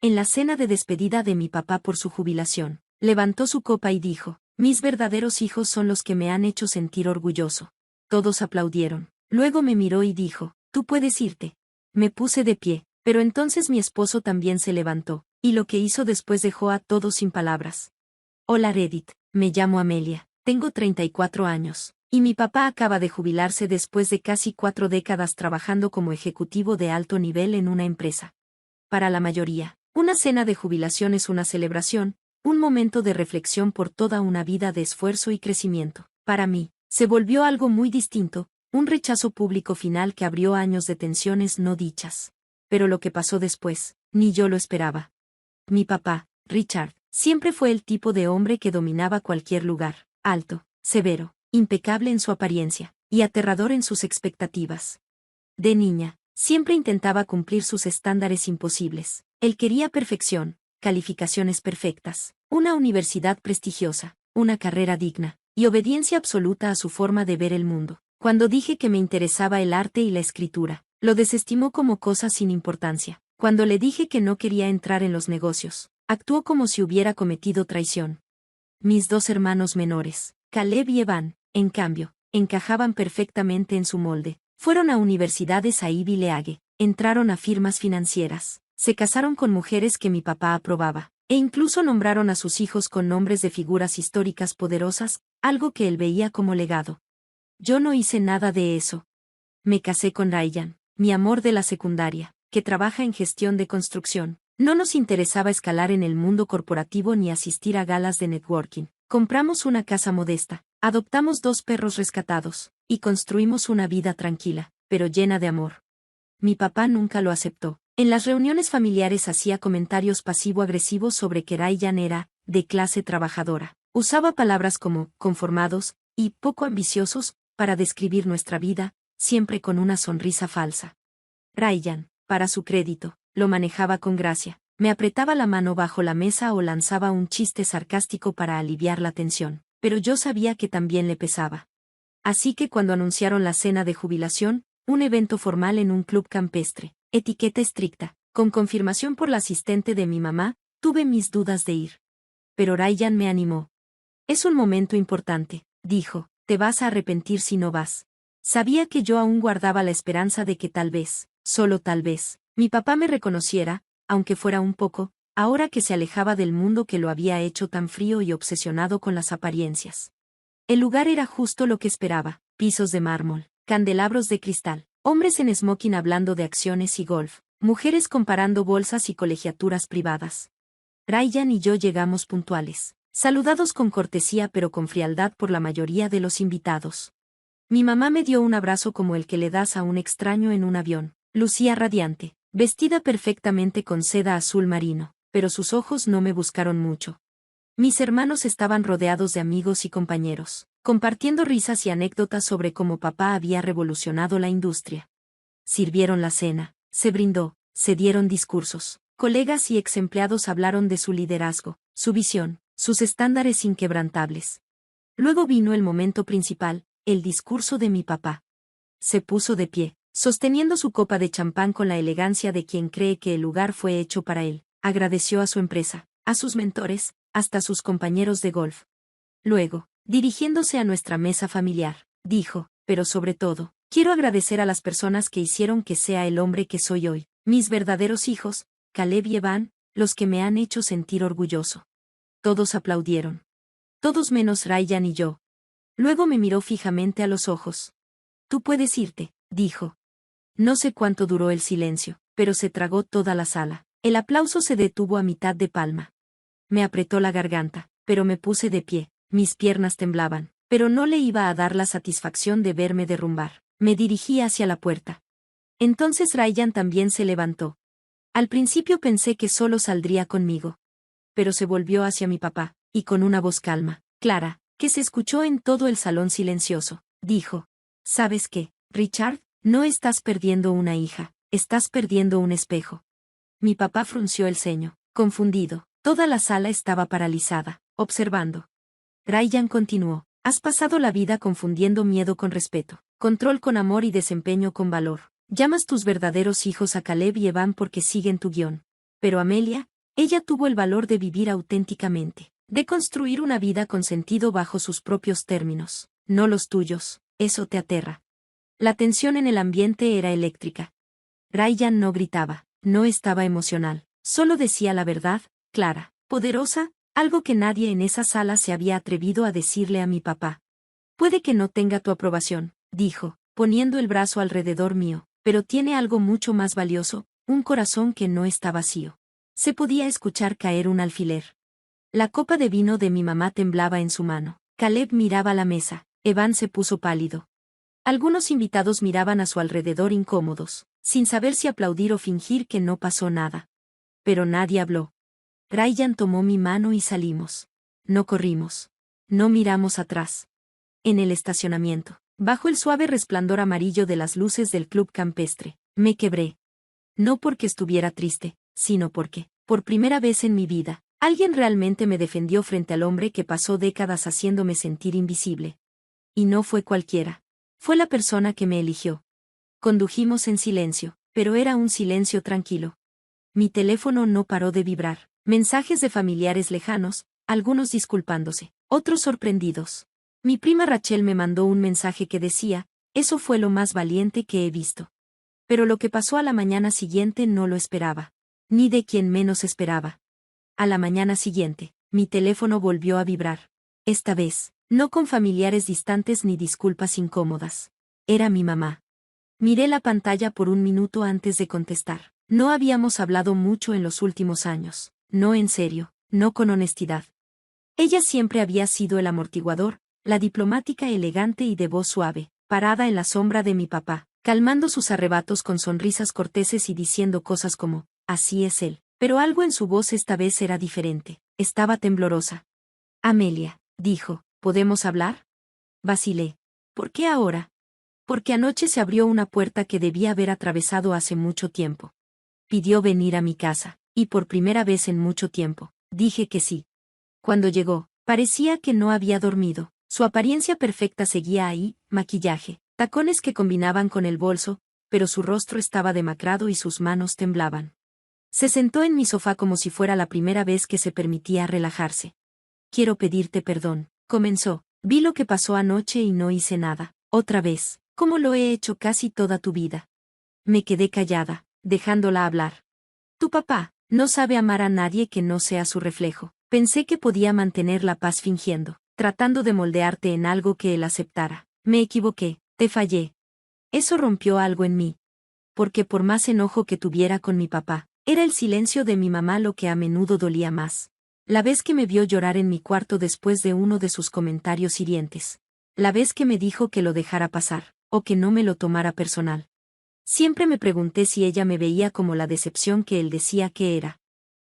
en la cena de despedida de mi papá por su jubilación. Levantó su copa y dijo, mis verdaderos hijos son los que me han hecho sentir orgulloso. Todos aplaudieron. Luego me miró y dijo, tú puedes irte. Me puse de pie, pero entonces mi esposo también se levantó, y lo que hizo después dejó a todos sin palabras. Hola Reddit, me llamo Amelia, tengo 34 años, y mi papá acaba de jubilarse después de casi 4 décadas trabajando como ejecutivo de alto nivel en una empresa. Para la mayoría, una cena de jubilación es una celebración, un momento de reflexión por toda una vida de esfuerzo y crecimiento. Para mí, se volvió algo muy distinto, un rechazo público final que abrió años de tensiones no dichas. Pero lo que pasó después, ni yo lo esperaba. Mi papá, Richard, siempre fue el tipo de hombre que dominaba cualquier lugar, alto, severo, impecable en su apariencia, y aterrador en sus expectativas. De niña, siempre intentaba cumplir sus estándares imposibles. Él quería perfección, calificaciones perfectas, una universidad prestigiosa, una carrera digna, y obediencia absoluta a su forma de ver el mundo. Cuando dije que me interesaba el arte y la escritura, lo desestimó como cosas sin importancia. Cuando le dije que no quería entrar en los negocios, actuó como si hubiera cometido traición. Mis 2 hermanos menores, Caleb y Evan, en cambio, encajaban perfectamente en su molde. Fueron a universidades a Ivy League, entraron a firmas financieras, se casaron con mujeres que mi papá aprobaba, e incluso nombraron a sus hijos con nombres de figuras históricas poderosas, algo que él veía como legado. Yo no hice nada de eso. Me casé con Ryan, mi amor de la secundaria, que trabaja en gestión de construcción. No nos interesaba escalar en el mundo corporativo ni asistir a galas de networking. Compramos una casa modesta, adoptamos 2 perros rescatados, y construimos una vida tranquila, pero llena de amor. Mi papá nunca lo aceptó. En las reuniones familiares hacía comentarios pasivo-agresivos sobre que Ryan era, de clase trabajadora. Usaba palabras como, conformados, y poco ambiciosos, para describir nuestra vida, siempre con una sonrisa falsa. Ryan, para su crédito, lo manejaba con gracia, me apretaba la mano bajo la mesa o lanzaba un chiste sarcástico para aliviar la tensión, pero yo sabía que también le pesaba. Así que cuando anunciaron la cena de jubilación, un evento formal en un club campestre, etiqueta estricta, con confirmación por la asistente de mi mamá, tuve mis dudas de ir. Pero Ryan me animó. Es un momento importante, dijo, te vas a arrepentir si no vas. Sabía que yo aún guardaba la esperanza de que tal vez, solo tal vez, mi papá me reconociera, aunque fuera un poco, ahora que se alejaba del mundo que lo había hecho tan frío y obsesionado con las apariencias. El lugar era justo lo que esperaba, pisos de mármol, candelabros de cristal, hombres en smoking hablando de acciones y golf, mujeres comparando bolsas y colegiaturas privadas. Ryan y yo llegamos puntuales, saludados con cortesía pero con frialdad por la mayoría de los invitados. Mi mamá me dio un abrazo como el que le das a un extraño en un avión. Lucía radiante, vestida perfectamente con seda azul marino, pero sus ojos no me buscaron mucho. Mis hermanos estaban rodeados de amigos y compañeros, compartiendo risas y anécdotas sobre cómo papá había revolucionado la industria. Sirvieron la cena, se brindó, se dieron discursos. Colegas y ex empleados hablaron de su liderazgo, su visión, sus estándares inquebrantables. Luego vino el momento principal, el discurso de mi papá. Se puso de pie, sosteniendo su copa de champán con la elegancia de quien cree que el lugar fue hecho para él. Agradeció a su empresa, a sus mentores, hasta sus compañeros de golf. Luego, dirigiéndose a nuestra mesa familiar, dijo, pero sobre todo, quiero agradecer a las personas que hicieron que sea el hombre que soy hoy, mis verdaderos hijos, Caleb y Evan, los que me han hecho sentir orgulloso. Todos aplaudieron. Todos menos Ryan y yo. Luego me miró fijamente a los ojos. Tú puedes irte, dijo. No sé cuánto duró el silencio, pero se tragó toda la sala. El aplauso se detuvo a mitad de palma. Me apretó la garganta, pero me puse de pie, mis piernas temblaban, pero no le iba a dar la satisfacción de verme derrumbar. Me dirigí hacia la puerta. Entonces Ryan también se levantó. Al principio pensé que solo saldría conmigo. Pero se volvió hacia mi papá, y con una voz calma, clara, que se escuchó en todo el salón silencioso, dijo, ¿sabes qué, Richard? No estás perdiendo una hija, estás perdiendo un espejo. Mi papá frunció el ceño, confundido. Toda la sala estaba paralizada, observando. Ryan continuó, has pasado la vida confundiendo miedo con respeto, control con amor y desempeño con valor. Llamas tus verdaderos hijos a Caleb y Evan porque siguen tu guión. Pero Amelia, ella tuvo el valor de vivir auténticamente, de construir una vida con sentido bajo sus propios términos, no los tuyos. Eso te aterra. La tensión en el ambiente era eléctrica. Ryan no gritaba, no estaba emocional, solo decía la verdad, clara, poderosa, algo que nadie en esa sala se había atrevido a decirle a mi papá. Puede que no tenga tu aprobación, dijo, poniendo el brazo alrededor mío, pero tiene algo mucho más valioso, un corazón que no está vacío. Se podía escuchar caer un alfiler. La copa de vino de mi mamá temblaba en su mano. Caleb miraba la mesa. Evan se puso pálido. Algunos invitados miraban a su alrededor incómodos, sin saber si aplaudir o fingir que no pasó nada. Pero nadie habló. Ryan tomó mi mano y salimos. No corrimos. No miramos atrás. En el estacionamiento, bajo el suave resplandor amarillo de las luces del club campestre, me quebré. No porque estuviera triste, sino porque, por primera vez en mi vida, alguien realmente me defendió frente al hombre que pasó décadas haciéndome sentir invisible. Y no fue cualquiera. Fue la persona que me eligió. Condujimos en silencio, pero era un silencio tranquilo. Mi teléfono no paró de vibrar. Mensajes de familiares lejanos, algunos disculpándose, otros sorprendidos. Mi prima Rachel me mandó un mensaje que decía, eso fue lo más valiente que he visto. Pero lo que pasó a la mañana siguiente no lo esperaba. Ni de quien menos esperaba. A la mañana siguiente, mi teléfono volvió a vibrar. Esta vez, no con familiares distantes ni disculpas incómodas. Era mi mamá. Miré la pantalla por un minuto antes de contestar. No habíamos hablado mucho en los últimos años. No en serio, no con honestidad. Ella siempre había sido el amortiguador, la diplomática elegante y de voz suave, parada en la sombra de mi papá, calmando sus arrebatos con sonrisas corteses y diciendo cosas como, así es él. Pero algo en su voz esta vez era diferente, estaba temblorosa. Amelia, dijo, ¿podemos hablar? Vacilé. ¿Por qué ahora? Porque anoche se abrió una puerta que debía haber atravesado hace mucho tiempo. Pidió venir a mi casa, y por primera vez en mucho tiempo, dije que sí. Cuando llegó, parecía que no había dormido, su apariencia perfecta seguía ahí, maquillaje, tacones que combinaban con el bolso, pero su rostro estaba demacrado y sus manos temblaban. Se sentó en mi sofá como si fuera la primera vez que se permitía relajarse. Quiero pedirte perdón, comenzó. Vi lo que pasó anoche y no hice nada. Otra vez, como lo he hecho casi toda tu vida. Me quedé callada, dejándola hablar. Tu papá no sabe amar a nadie que no sea su reflejo. Pensé que podía mantener la paz fingiendo, tratando de moldearte en algo que él aceptara. Me equivoqué, te fallé. Eso rompió algo en mí. Porque por más enojo que tuviera con mi papá, era el silencio de mi mamá lo que a menudo dolía más. La vez que me vio llorar en mi cuarto después de uno de sus comentarios hirientes. La vez que me dijo que lo dejara pasar, o que no me lo tomara personal. Siempre me pregunté si ella me veía como la decepción que él decía que era.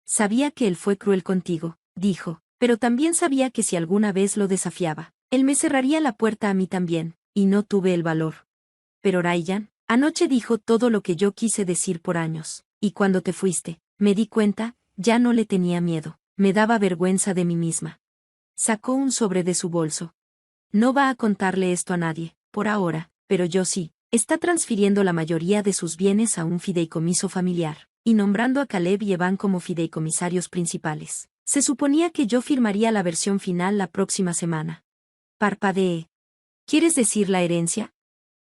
Sabía que él fue cruel contigo, dijo, pero también sabía que si alguna vez lo desafiaba, él me cerraría la puerta a mí también, y no tuve el valor. Pero Ryan, anoche dijo todo lo que yo quise decir por años, y cuando te fuiste, me di cuenta, ya no le tenía miedo, me daba vergüenza de mí misma. Sacó un sobre de su bolso. No va a contarle esto a nadie, por ahora, pero yo sí. Está transfiriendo la mayoría de sus bienes a un fideicomiso familiar, y nombrando a Caleb y Evan como fideicomisarios principales. Se suponía que yo firmaría la versión final la próxima semana. Parpadeé. ¿Quieres decir la herencia?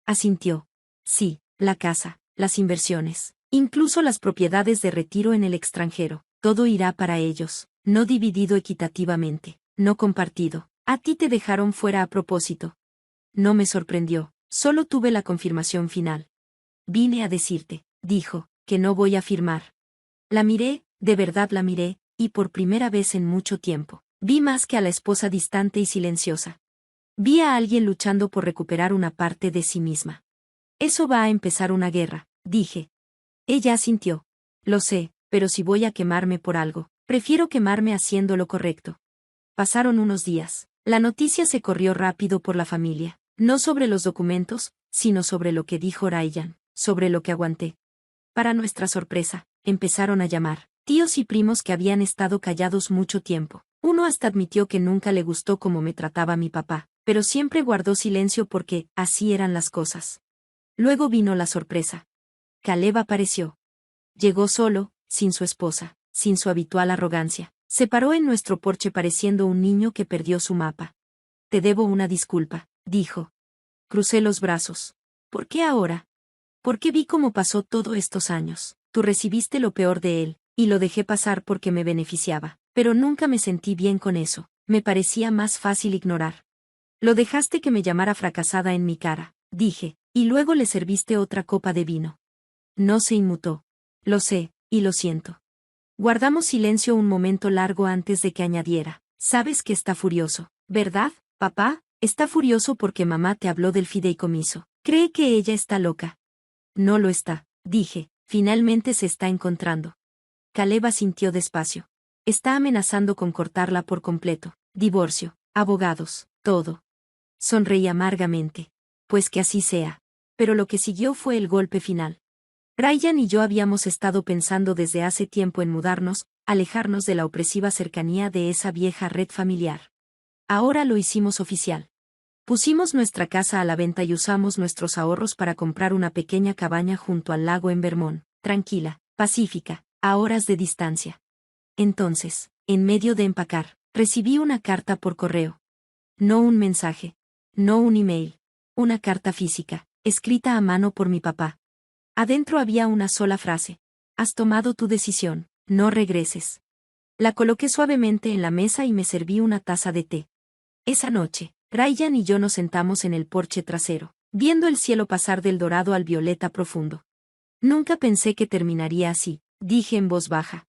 Asintió. Sí, la casa, las inversiones, incluso las propiedades de retiro en el extranjero, todo irá para ellos, no dividido equitativamente, no compartido. A ti te dejaron fuera a propósito. No me sorprendió. Solo tuve la confirmación final. Vine a decirte, dijo, que no voy a firmar. La miré, de verdad la miré, y por primera vez en mucho tiempo, vi más que a la esposa distante y silenciosa. Vi a alguien luchando por recuperar una parte de sí misma. Eso va a empezar una guerra, dije. Ella asintió. Lo sé, pero si voy a quemarme por algo, prefiero quemarme haciendo lo correcto. Pasaron unos días. La noticia se corrió rápido por la familia. No sobre los documentos, sino sobre lo que dijo Ryan, sobre lo que aguanté. Para nuestra sorpresa, empezaron a llamar, tíos y primos que habían estado callados mucho tiempo. Uno hasta admitió que nunca le gustó cómo me trataba mi papá, pero siempre guardó silencio porque, así eran las cosas. Luego vino la sorpresa. Caleb apareció. Llegó solo, sin su esposa, sin su habitual arrogancia. Se paró en nuestro porche pareciendo un niño que perdió su mapa. Te debo una disculpa, dijo. Crucé los brazos. ¿Por qué ahora? Porque vi cómo pasó todos estos años. Tú recibiste lo peor de él, y lo dejé pasar porque me beneficiaba. Pero nunca me sentí bien con eso. Me parecía más fácil ignorar. Lo dejaste que me llamara fracasada en mi cara, dije, y luego le serviste otra copa de vino. No se inmutó. Lo sé, y lo siento. Guardamos silencio un momento largo antes de que añadiera. Sabes que está furioso, ¿verdad, papá? Está furioso porque mamá te habló del fideicomiso. Cree que ella está loca. No lo está, dije, finalmente se está encontrando. Caleb asintió despacio. Está amenazando con cortarla por completo. Divorcio, abogados, todo. Sonreí amargamente. Pues que así sea. Pero lo que siguió fue el golpe final. Ryan y yo habíamos estado pensando desde hace tiempo en mudarnos, alejarnos de la opresiva cercanía de esa vieja red familiar. Ahora lo hicimos oficial. Pusimos nuestra casa a la venta y usamos nuestros ahorros para comprar una pequeña cabaña junto al lago en Vermont, tranquila, pacífica, a horas de distancia. Entonces, en medio de empacar, recibí una carta por correo. No un mensaje. No un email. Una carta física, escrita a mano por mi papá. Adentro había una sola frase. Has tomado tu decisión, no regreses. La coloqué suavemente en la mesa y me serví una taza de té. Esa noche, Ryan y yo nos sentamos en el porche trasero, viendo el cielo pasar del dorado al violeta profundo. Nunca pensé que terminaría así, dije en voz baja.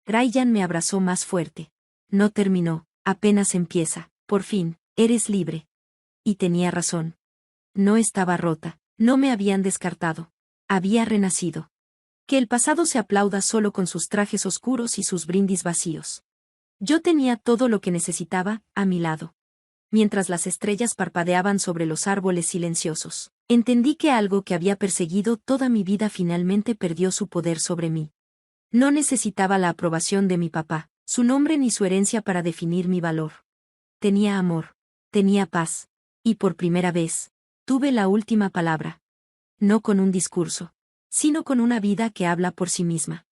Ryan me abrazó más fuerte. No terminó, apenas empieza, por fin, eres libre. Y tenía razón. No estaba rota, no me habían descartado. Había renacido. Que el pasado se aplauda solo con sus trajes oscuros y sus brindis vacíos. Yo tenía todo lo que necesitaba, a mi lado. Mientras las estrellas parpadeaban sobre los árboles silenciosos, entendí que algo que había perseguido toda mi vida finalmente perdió su poder sobre mí. No necesitaba la aprobación de mi papá, su nombre ni su herencia para definir mi valor. Tenía amor. Tenía paz. Y por primera vez, tuve la última palabra. No con un discurso, sino con una vida que habla por sí misma.